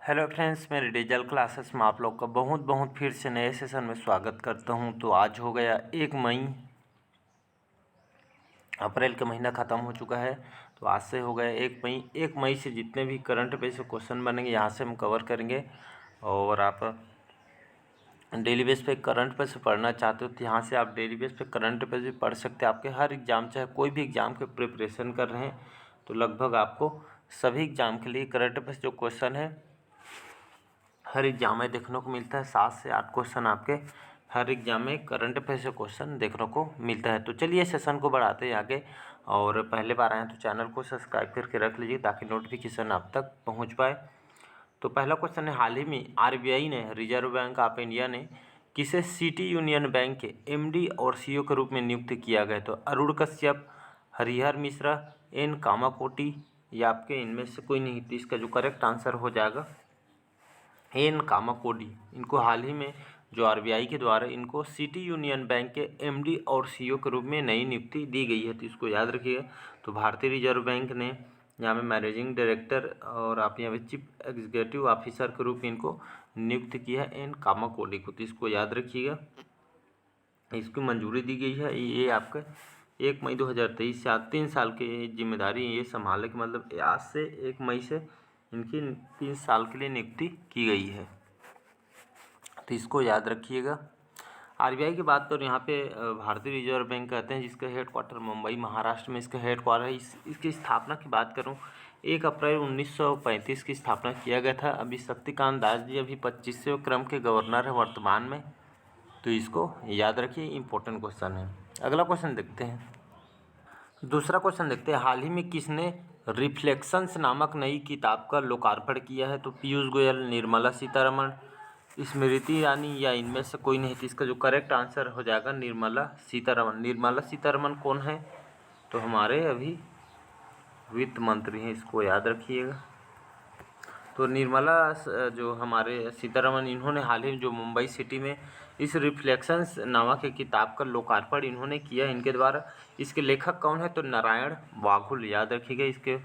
Hello friends, मेरे digital classes में आप लोग का बहुत बहुत फिर से नए सेशन में स्वागत करता हूं। तो आज हो गया 1 मई, अप्रैल का महीना ख़त्म हो चुका है। तो आज से हो गया 1 मई। 1 मई से जितने भी करंट अफेयर्स क्वेश्चन बनेंगे यहाँ से हम कवर करेंगे। और आप डेली बेस पे करंट अफेयर्स पढ़ना चाहते हो तो यहाँ से आप डेली बेस पे करंट अफेयर्स भी पढ़ सकते हैं। आपके हर एग्ज़ाम, चाहे कोई भी एग्ज़ाम के प्रिपरेशन कर रहे हैं तो लगभग आपको सभी एग्ज़ाम के लिए करंट अफेयर्स जो क्वेश्चन है हर एग्जाम में देखने को मिलता है। 7 से 8 क्वेश्चन आपके हर एग्जाम में करंट अफेयर से क्वेश्चन देखने को मिलता है। तो चलिए सेशन को बढ़ाते हैं आगे। और पहले बार आए हैं तो चैनल को सब्सक्राइब करके रख लीजिए ताकि नोटिफिकेशन आप तक पहुंच पाए। तो पहला क्वेश्चन है, हाल ही में आरबीआई ने, रिजर्व बैंक ऑफ इंडिया ने किसे सिटी यूनियन बैंक के एमडी और सीईओ के रूप में नियुक्त किया गया? तो अरुण कश्यप, हरिहर मिश्रा, एन कामाकोटी या आपके इनमें से कोई नहीं। तो इसका जो करेक्ट आंसर हो जाएगा एन कामाकोडी। इनको हाल ही में जो आरबीआई के द्वारा इनको सिटी यूनियन बैंक के एमडी और सीईओ के रूप में नई नियुक्ति दी गई है। तो इसको याद रखिएगा। तो भारतीय रिजर्व बैंक ने यहाँ पे मैनेजिंग डायरेक्टर और आप यहाँ पे चीफ एग्जीक्यूटिव ऑफिसर के रूप में इनको नियुक्त किया है एन कामाकोडी को। तो इसको याद रखिएगा, इसकी मंजूरी दी गई है। ये आपका 1 मई 2023 से आज 3 साल की जिम्मेदारी ये संभालने की, मतलब आज से 1 मई से इनकी 3 साल के लिए नियुक्ति की गई है। तो इसको याद रखिएगा। आरबीआई की बात करूँ यहाँ पे भारतीय रिजर्व बैंक कहते हैं, जिसका हेडक्वार्टर मुंबई महाराष्ट्र में इसका हेडक्वार्टर है। इसकी स्थापना की बात करूँ 1 अप्रैल 1935 की स्थापना किया गया था। अभी शक्तिकांत दास जी अभी 25वें क्रम के गवर्नर है वर्तमान में। तो इसको याद रखिए, इंपॉर्टेंट क्वेश्चन है। अगला क्वेश्चन देखते हैं। दूसरा क्वेश्चन देखते हैं, हाल ही में किसने रिफ्लेक्शंस नामक नई किताब का लोकार्पण किया है? तो पीयूष गोयल, निर्मला सीतारमण, स्मृति ईरानी या इनमें से कोई नहीं। तो इसका जो करेक्ट आंसर हो जाएगा निर्मला सीतारमण। निर्मला सीतारमण कौन है? तो हमारे अभी वित्त मंत्री हैं, इसको याद रखिएगा। तो निर्मला जो हमारे सीतारमण, इन्होंने हाल ही में जो मुंबई सिटी में इस रिफ्लेक्शंस नामक एक किताब का लोकार्पण इन्होंने किया इनके द्वारा। इसके लेखक कौन है? तो नारायण वाघुल, याद रखिएगा। इसके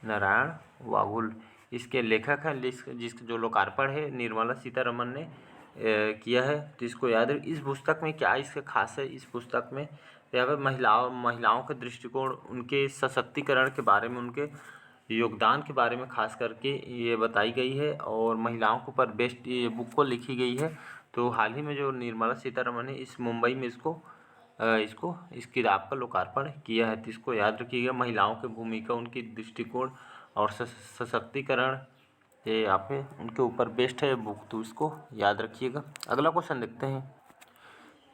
नारायण वाघुल इसके लेखक हैं, जिसका जो लोकार्पण है निर्मला सीतारमण ने किया है। तो इसको याद रखिए। इस पुस्तक में क्या इसका खास है? इस पुस्तक में यहाँ पर महिलाओं के दृष्टिकोण, उनके सशक्तिकरण के बारे में, उनके योगदान के बारे में खास करके ये बताई गई है और महिलाओं के ऊपर बेस्ट ये बुक को लिखी गई है। तो हाल ही में जो निर्मला सीतारमण ने इस मुंबई में इस किताब का लोकार्पण किया है। तो इसको याद रखिएगा। महिलाओं की भूमिका, उनकी दृष्टिकोण और सशक्तिकरण, ये आप उनके ऊपर बेस्ट है बुक। तो इसको याद रखिएगा। अगला क्वेश्चन देखते हैं।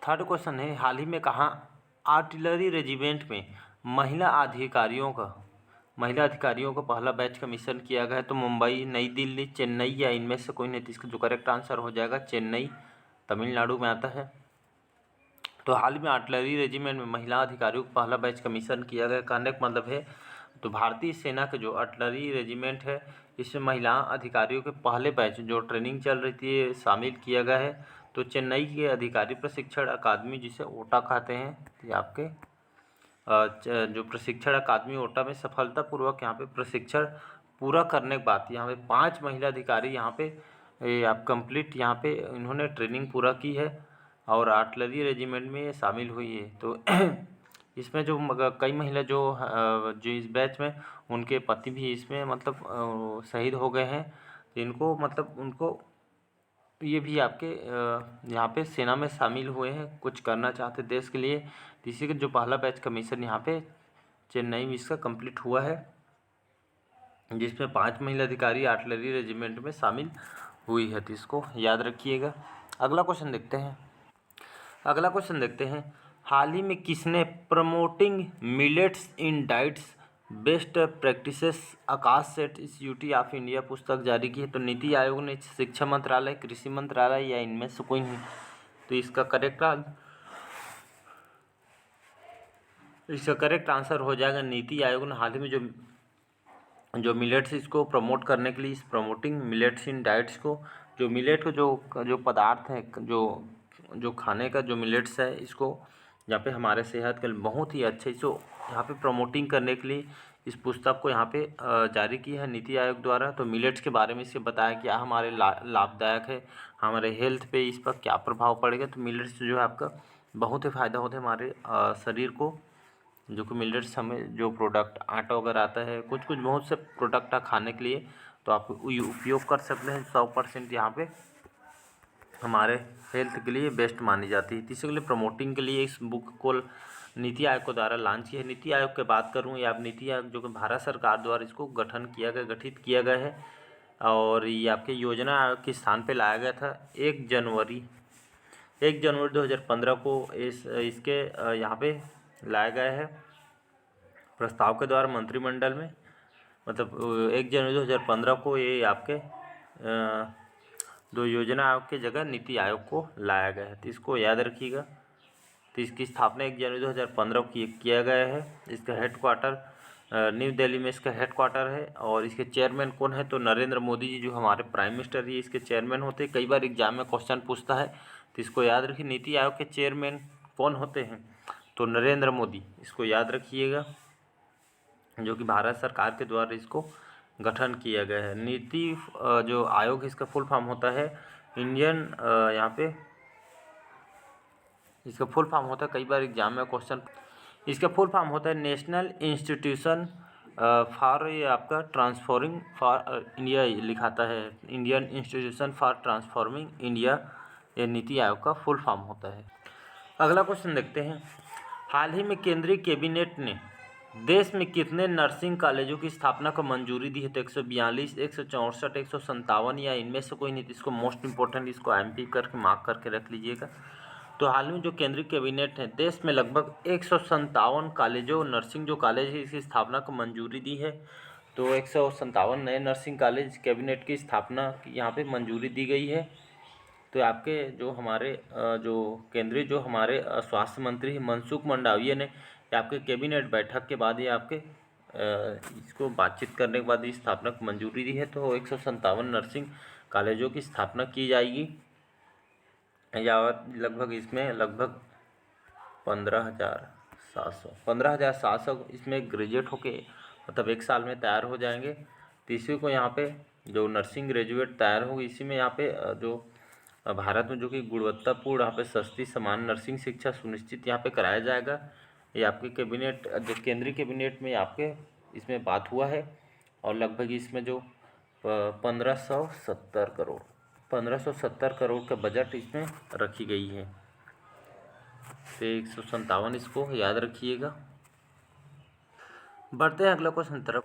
थर्ड क्वेश्चन है, हाल ही में कहाँ आर्टिलरी रेजिमेंट में महिला अधिकारियों का पहला बैच कमीशन किया गया है? तो मुंबई, नई दिल्ली, चेन्नई या इनमें से कोई नहीं। तो इसका जो करेक्ट आंसर हो जाएगा चेन्नई, तमिलनाडु में आता है। तो हाल में आर्टिलरी रेजिमेंट में महिला अधिकारियों को पहला बैच कमीशन किया गया। कहने का मतलब है, तो भारतीय सेना के जो आर्टिलरी रेजिमेंट है इसमें महिला अधिकारियों के पहले बैच जो ट्रेनिंग चल रही थी शामिल किया गया है। तो चेन्नई के अधिकारी प्रशिक्षण अकादमी, जिसे ओटा कहते हैं, ये आपके जो प्रशिक्षण अकादमी ओटा में सफलतापूर्वक यहाँ पे प्रशिक्षण पूरा करने के बाद यहाँ पे 5 महिला अधिकारी यहाँ पे आप कंप्लीट यहाँ पे इन्होंने ट्रेनिंग पूरा की है और आर्टिलरी रेजिमेंट में ये शामिल हुई है। तो इसमें जो कई महिला जो इस बैच में उनके पति भी इसमें मतलब शहीद हो गए हैं। तो इनको मतलब उनको ये भी आपके यहाँ पे सेना में शामिल हुए हैं, कुछ करना चाहते देश के लिए। तो इसी का जो पहला बैच कमीशन यहाँ पे चेन्नई में इसका कंप्लीट हुआ है, जिसमें 5 महिला अधिकारी आर्टिलरी रेजिमेंट में शामिल हुई है। तो इसको याद रखिएगा। अगला क्वेश्चन देखते हैं। हाल ही में किसने promoting millets in diets best practices Akash Seth institute of India पुस्तक जारी की है? तो नीति आयोग ने, शिक्षा मंत्रालय, कृषि मंत्रालय या इनमें से कोई नहीं। तो इसका करेक्ट आंसर हो जाएगा नीति आयोग ने हाल ही में जो मिलेट्स इसको प्रमोट करने के लिए, इस प्रमोटिंग मिलेट्स इन डाइट्स को, जो मिलेट को जो पदार्थ है, जो खाने का जो मिलेट्स है, इसको यहाँ पे हमारे सेहत के लिए बहुत ही अच्छे, इसको यहाँ पे प्रमोटिंग करने के लिए इस पुस्तक को यहाँ पे जारी की है नीति आयोग द्वारा। तो मिलेट्स के बारे में इससे बताया क्या हमारे लाभदायक है, हमारे हेल्थ पे इस पर क्या प्रभाव पड़ेगा। तो मिलेट्स जो है आपका बहुत ही फ़ायदा होता है हमारे शरीर को, जो कि मिलेट्स हमें जो प्रोडक्ट आटा वगैरह आता है, कुछ कुछ बहुत से प्रोडक्ट है खाने के लिए, तो आप उपयोग कर सकते हैं। 100% यहाँ पे हमारे हेल्थ के लिए बेस्ट मानी जाती है। इसी के लिए प्रमोटिंग के लिए इस बुक को नीति आयोग के द्वारा लॉन्च किया है। नीति आयोग की बात करूँ या नीति आयोग जो कि भारत सरकार द्वारा इसको गठित किया गया है, और ये आपके योजना आयोग के स्थान पे लाया गया था 1 जनवरी 2015 को इसके यहाँ पे लाया गया है प्रस्ताव के द्वारा मंत्रिमंडल में। मतलब 1 जनवरी 2015 को ये आपके दो योजना आयोग की जगह नीति आयोग को लाया गया है, तो इसको याद रखिएगा। तो इसकी स्थापना 1 जनवरी 2015 को किया गया है। इसका हेडक्वार्टर न्यू दिल्ली में इसका हेडक्वार्टर है, और इसके चेयरमैन कौन है, तो नरेंद्र मोदी जी जो हमारे प्राइम मिनिस्टर ही इसके चेयरमैन होते हैं। कई बार एग्जाम में क्वेश्चन पूछता है, तो इसको याद रखिए नीति आयोग के चेयरमैन कौन होते हैं, तो नरेंद्र मोदी, इसको याद रखिएगा, जो कि भारत सरकार के द्वारा इसको गठन किया गया है। नीति जो आयोग इसका फुल फॉर्म होता है इंडियन, यहाँ पे इसका फुल फॉर्म होता है, कई बार एग्जाम में क्वेश्चन, इसका फुल फॉर्म होता है नेशनल इंस्टीट्यूशन फॉर, ये आपका ट्रांसफॉर्मिंग फॉर इंडिया लिखाता है, Indian institution for transforming India, ये नीति आयोग का फुल फॉर्म होता है। अगला क्वेश्चन देखते हैं, हाल ही में केंद्रीय कैबिनेट ने देश में कितने नर्सिंग कॉलेजों की स्थापना को मंजूरी दी है, तो 142, 164, 157 या इनमें से कोई नहीं। इसको मोस्ट इंपॉर्टेंट, इसको एमपी करके मार्क करके रख लीजिएगा। तो हाल में जो केंद्रीय कैबिनेट है देश में लगभग 157 कॉलेजों नर्सिंग जो कॉलेज है इसकी स्थापना को मंजूरी दी है। तो 157 नए नर्सिंग कॉलेज कैबिनेट की स्थापना यहाँ पे मंजूरी दी गई है। तो आपके जो हमारे जो केंद्रीय जो हमारे स्वास्थ्य मंत्री मनसुख मंडाविया ने आपके कैबिनेट बैठक के बाद ये आपके इसको बातचीत करने के बाद इस स्थापना को मंजूरी दी है। तो 157 नर्सिंग कॉलेजों की स्थापना की जाएगी, या लगभग इसमें लगभग 15,700 इसमें ग्रेजुएट होके मतलब 1 साल में तैयार हो जाएंगे। तो इसी को यहाँ पे जो नर्सिंग ग्रेजुएट तैयार होगी, इसी में यहाँ पे जो भारत में जो कि गुणवत्तापूर्ण यहाँ पे सस्ती समान नर्सिंग शिक्षा सुनिश्चित यहाँ पे कराया जाएगा। ये आपके कैबिनेट जो केंद्रीय कैबिनेट में आपके इसमें बात हुआ है, और लगभग इसमें जो 1570 करोड़ का बजट इसमें रखी गई है। तो 157 इसको याद रखिएगा। बढ़ते हैं अगला क्वेश्चन तरफ।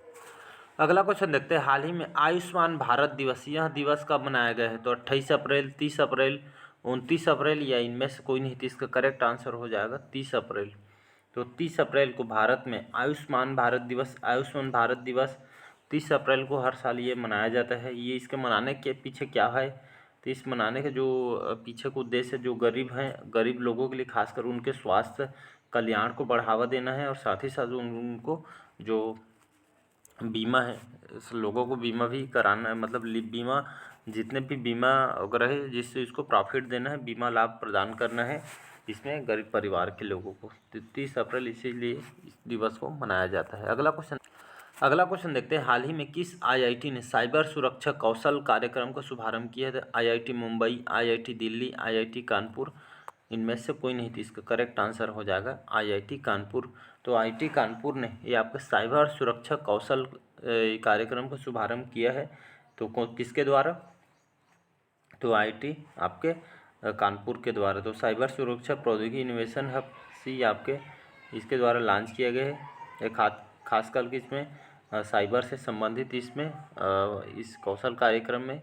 अगला क्वेश्चन देखते हैं, हाल ही में आयुष्मान भारत दिवस, यह दिवस कब मनाया गया है, तो 28 अप्रैल, 30 अप्रैल, 29 अप्रैल या इनमें से कोई नहीं। तो इसका करेक्ट आंसर हो जाएगा 30 अप्रैल। तो 30 अप्रैल को भारत में आयुष्मान भारत दिवस 30 अप्रैल को हर साल ये मनाया जाता है। ये इसके मनाने के पीछे क्या है, तो इस मनाने के जो पीछे का उद्देश्य है, जो गरीब हैं, गरीब लोगों के लिए खासकर उनके स्वास्थ्य कल्याण को बढ़ावा देना है, और साथ ही साथ उनको जो बीमा है, इस लोगों को बीमा भी कराना है, मतलब बीमा जितने भी बीमा वगैरह है जिससे इसको प्रॉफिट देना है, बीमा लाभ प्रदान करना है इसमें गरीब परिवार के लोगों को। 30 अप्रैल इसीलिए इस दिवस को मनाया जाता है। अगला क्वेश्चन देखते हैं, हाल ही में किस आईआईटी ने साइबर सुरक्षा कौशल कार्यक्रम का शुभारंभ किया है, IIT Mumbai, IIT Delhi, IIT Kanpur, इनमें से कोई नहीं। थी इसका करेक्ट आंसर हो जाएगा आईआईटी कानपुर। तो आईआईटी कानपुर ने ये आपका साइबर सुरक्षा कौशल कार्यक्रम का शुभारंभ किया है। तो किसके द्वारा, तो आईआईटी आपके कानपुर के द्वारा। तो साइबर सुरक्षा प्रौद्योगिकी इनोवेशन हब सी आपके इसके द्वारा लॉन्च किया गया है। एक खासकर के इसमें साइबर से संबंधित इसमें इस कौशल कार्यक्रम में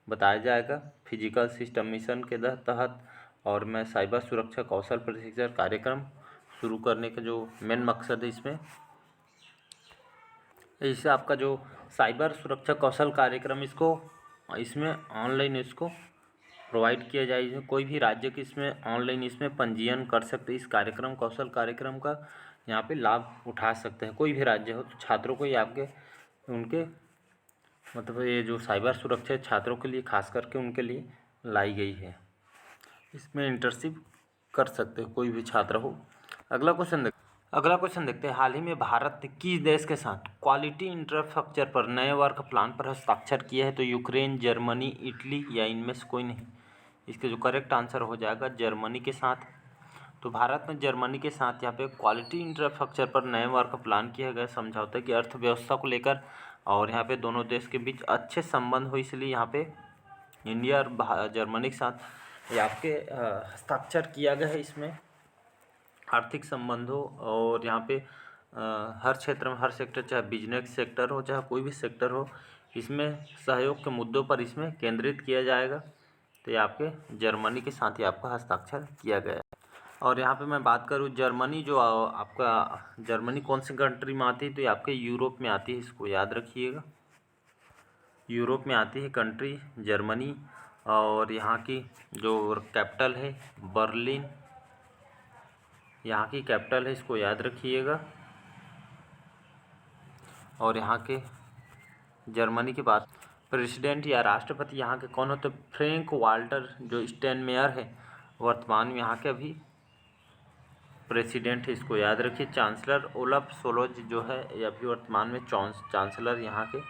बताया जाएगा फिजिकल सिस्टम मिशन के तहत। और मैं साइबर सुरक्षा कौशल प्रशिक्षण कार्यक्रम शुरू करने का जो मेन मकसद है इससे आपका जो साइबर सुरक्षा कौशल कार्यक्रम इसमें ऑनलाइन इसको प्रोवाइड किया जाए। कोई भी राज्य के इसमें ऑनलाइन इसमें पंजीयन कर सकते, इस कार्यक्रम कौशल कार्यक्रम का यहाँ पे लाभ उठा सकते हैं। कोई भी राज्य हो तो छात्रों को ये आपके उनके मतलब ये जो साइबर सुरक्षा छात्रों के लिए खास करके उनके लिए लाई गई है। इसमें इंटर्नशिप कर सकते हैं कोई भी छात्र हो। अगला क्वेश्चन देख, अगला क्वेश्चन देखते हैं, हाल ही में भारत ने किस देश के साथ क्वालिटी इंफ्रास्ट्रक्चर पर नए वर्क प्लान पर हस्ताक्षर किया है? तो यूक्रेन, जर्मनी, इटली या इनमें से कोई नहीं। इसके जो करेक्ट आंसर हो जाएगा जर्मनी के साथ। तो भारत ने जर्मनी के साथ यहाँ पे क्वालिटी इंफ्रास्ट्रक्चर पर नए वर्क प्लान किया गया समझौते की अर्थव्यवस्था को लेकर, और यहाँ पे दोनों देश के बीच अच्छे संबंध हो, इसलिए यहाँ पे इंडिया और जर्मनी के साथ ये आपके हस्ताक्षर किया गया है। इसमें आर्थिक संबंधों और यहाँ पे हर क्षेत्र में, हर सेक्टर, चाहे बिजनेस सेक्टर हो चाहे कोई भी सेक्टर हो, इसमें सहयोग के मुद्दों पर इसमें केंद्रित किया जाएगा। तो ये आपके जर्मनी के साथ ही आपका हस्ताक्षर किया गया है। और यहाँ पे मैं बात करूँ जर्मनी, जो आपका जर्मनी कौन सी कंट्री में आती है? तो ये आपके यूरोप में आती है, इसको याद रखिएगा। यूरोप में आती है कंट्री जर्मनी, और यहाँ की जो कैपिटल है बर्लिन, यहाँ की कैपिटल है, इसको याद रखिएगा। और यहाँ के जर्मनी की बात, प्रेसिडेंट या राष्ट्रपति यहाँ के कौन होते? फ्रैंक वाल्टर जो स्टेनमेयर है, वर्तमान में यहाँ के अभी प्रेसिडेंट है, इसको याद रखिए। चांसलर ओलफ सोलोज जो है ये अभी वर्तमान में चांसलर यहाँ के,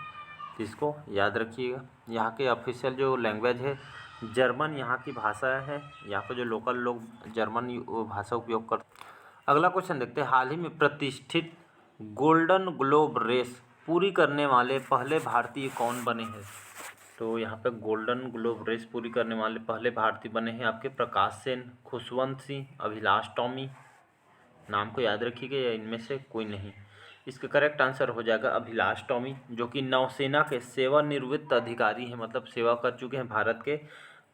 इसको याद रखिएगा। यहाँ के ऑफिशियल जो लैंग्वेज है जर्मन, यहाँ की भाषा है, यहाँ पे जो लोकल लोग जर्मन भाषा उपयोग करते। अगला क्वेश्चन देखते हैं, हाल ही में प्रतिष्ठित गोल्डन ग्लोब रेस पूरी करने वाले पहले भारतीय कौन बने हैं? तो यहाँ पे गोल्डन ग्लोब रेस पूरी करने वाले पहले भारतीय बने हैं आपके प्रकाश सेन, खुशवंत सिंह, अभिलाष टॉमी। नाम को याद रखिएगा, या इनमें से कोई नहीं। इसका करेक्ट आंसर हो जाएगा अभिलाष टॉमी, जो कि नौसेना के सेवानिवृत्त अधिकारी हैं, मतलब सेवा कर चुके हैं भारत के,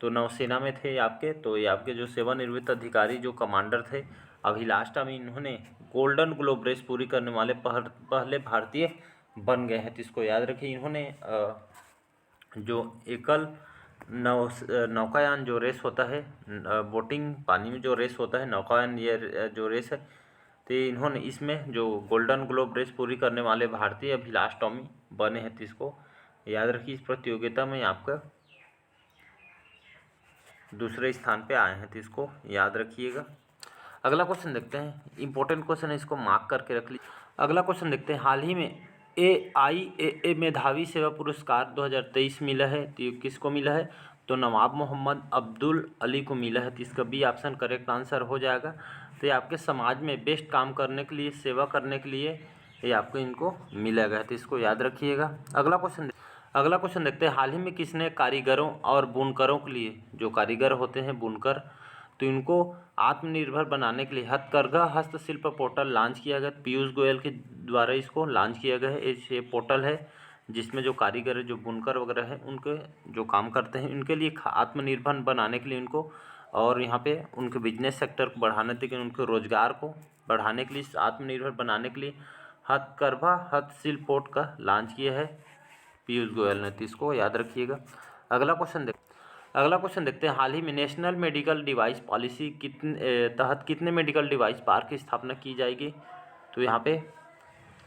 तो नौसेना में थे आपके। तो ये आपके जो सेवानिवृत्त अधिकारी जो कमांडर थे अभिलाष टॉमी, इन्होंने गोल्डन ग्लोब रेस पूरी करने वाले पहले भारतीय बन गए हैं। तो इसको याद रखिए। इन्होंने जो एकल नौकायान जो रेस होता है, बोटिंग पानी में जो रेस होता है, नौकायान ये जो रेस है, तो इन्होंने इसमें जो गोल्डन ग्लोब रेस पूरी करने वाले भारतीय अभिलाष टॉमी बने हैं। तो इसको याद रखिए। इस प्रतियोगिता में आपका दूसरे स्थान पे आए हैं, तो इसको याद रखिएगा। अगला क्वेश्चन देखते हैं, इंपॉर्टेंट क्वेश्चन है, इसको मार्क करके रख लीजिए। अगला क्वेश्चन देखते हैं, हाल ही में AIAA मेधावी सेवा पुरस्कार 2023 मिला है, तो ये किसको मिला है? तो नवाब मोहम्मद अब्दुल अली को मिला है। तो इसका बी ऑप्शन करेक्ट आंसर हो जाएगा। तो ये आपके समाज में बेस्ट काम करने के लिए, सेवा करने के लिए ये आपको इनको मिला गया, तो इसको याद रखिएगा। अगला क्वेश्चन देखते हैं, हाल ही में किसने कारीगरों और बुनकरों के लिए, जो कारीगर होते हैं बुनकर, तो इनको आत्मनिर्भर बनाने के लिए हथकरघा हस्तशिल्प पोर्टल लॉन्च किया गया। पीयूष गोयल के द्वारा इसको लॉन्च किया गया है। ये पोर्टल है जिसमें जो कारीगर है, जो बुनकर वगैरह है, उनके जो काम करते हैं, उनके लिए आत्मनिर्भर बनाने के लिए उनको, और यहाँ पे उनके बिजनेस सेक्टर को बढ़ाने के लिए, उनके रोजगार को बढ़ाने के लिए, आत्मनिर्भर बनाने के लिए हथकरघा हस्तशिल्प पोर्टल का लॉन्च किया है पीयूष गोयल ने। तो इसको याद रखिएगा। अगला क्वेश्चन देखते हैं, हाल ही में नेशनल मेडिकल डिवाइस पॉलिसी तहत कितने मेडिकल डिवाइस पार्क की स्थापना की जाएगी? तो यहाँ पे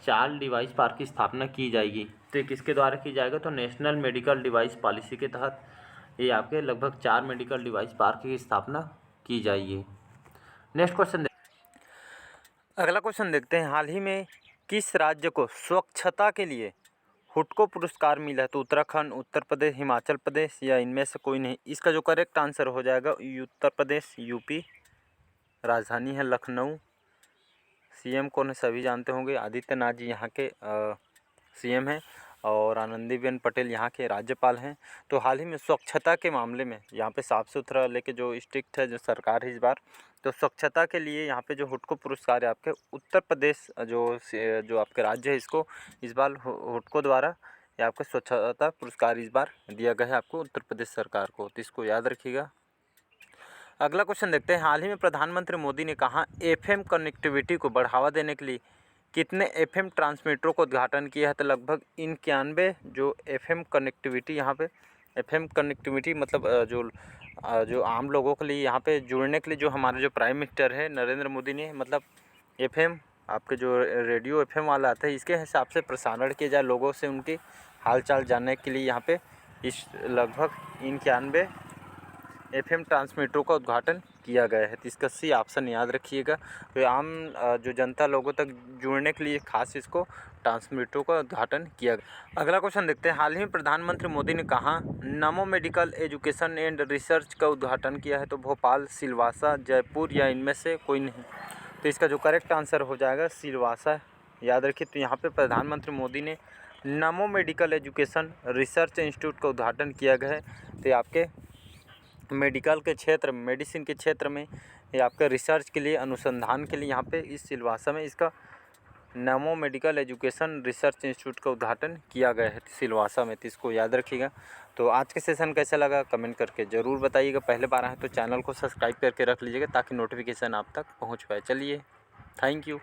4 डिवाइस पार्क की स्थापना की जाएगी। तो किसके द्वारा की जाएगा? तो नेशनल मेडिकल डिवाइस पॉलिसी के तहत ये आपके लगभग 4 मेडिकल डिवाइस पार्क की स्थापना की जाएगी। नेक्स्ट क्वेश्चन अगला क्वेश्चन देखते हैं, हाल ही में किस राज्य को स्वच्छता के लिए हुडको पुरस्कार मिला है? तो उत्तराखंड, उत्तर प्रदेश, हिमाचल प्रदेश या इनमें से कोई नहीं। इसका जो करेक्ट आंसर हो जाएगा उत्तर प्रदेश, यूपी। राजधानी है लखनऊ। सीएम कौन है सभी जानते होंगे, आदित्यनाथ जी यहाँ के सीएम हैं, और आनंदीबेन पटेल यहाँ के राज्यपाल हैं। तो हाल ही में स्वच्छता के मामले में यहाँ पे साफ़ सुथरा लेके जो स्ट्रिक्ट है जो सरकार है इस बार, तो स्वच्छता के लिए यहाँ पे जो हुडको पुरस्कार है आपके उत्तर प्रदेश जो आपके राज्य है, इसको इस बार हुडको द्वारा ये आपके स्वच्छता पुरस्कार इस बार दिया गया है आपको उत्तर प्रदेश सरकार को। तो इसको याद रखिएगा। अगला क्वेश्चन देखते हैं, हाल ही में प्रधानमंत्री मोदी ने कहा FM कनेक्टिविटी को बढ़ावा देने के लिए कितने FM ट्रांसमीटरों को उद्घाटन किया है? तो लगभग 91 जो FM कनेक्टिविटी यहाँ पे, FM कनेक्टिविटी मतलब जो आम लोगों के लिए यहाँ पे जुड़ने के लिए जो हमारे जो प्राइम मिनिस्टर है नरेंद्र मोदी ने, मतलब FM आपके जो रेडियो FM वाला आता है, इसके हिसाब से प्रसारण किया जाए, लोगों से उनकी हालचाल जानने के लिए यहाँ पे इस लगभग 91 FM ट्रांसमीटरों का उद्घाटन किया गया है। तो इसका सी ऑप्शन याद रखिएगा। तो आम जो जनता लोगों तक जुड़ने के लिए खास इसको ट्रांसमीटरों का उद्घाटन किया गया। अगला क्वेश्चन देखते हैं। हाल ही में प्रधानमंत्री मोदी ने कहाँ नमो मेडिकल एजुकेशन एंड रिसर्च का उद्घाटन किया है? तो भोपाल, सिलवासा, जयपुर या इनमें से कोई नहीं। तो इसका जो करेक्ट आंसर हो जाएगा सिलवासा, याद रखिए। तो यहाँ पे प्रधानमंत्री मोदी ने नमो मेडिकल एजुकेशन रिसर्च इंस्टीट्यूट का उद्घाटन किया गया है। तो आपके मेडिकल के क्षेत्र, मेडिसिन के क्षेत्र में ये आपके रिसर्च के लिए, अनुसंधान के लिए यहाँ पे इस सिलवासा में इसका नमो मेडिकल एजुकेशन रिसर्च इंस्टीट्यूट का उद्घाटन किया गया है सिलवासा में। तो इसको याद रखिएगा। तो आज के सेशन कैसा लगा कमेंट करके ज़रूर बताइएगा। पहले बार आए तो चैनल को सब्सक्राइब करके रख लीजिएगा ताकि नोटिफिकेशन आप तक पहुँच पाए। चलिए, थैंक यू।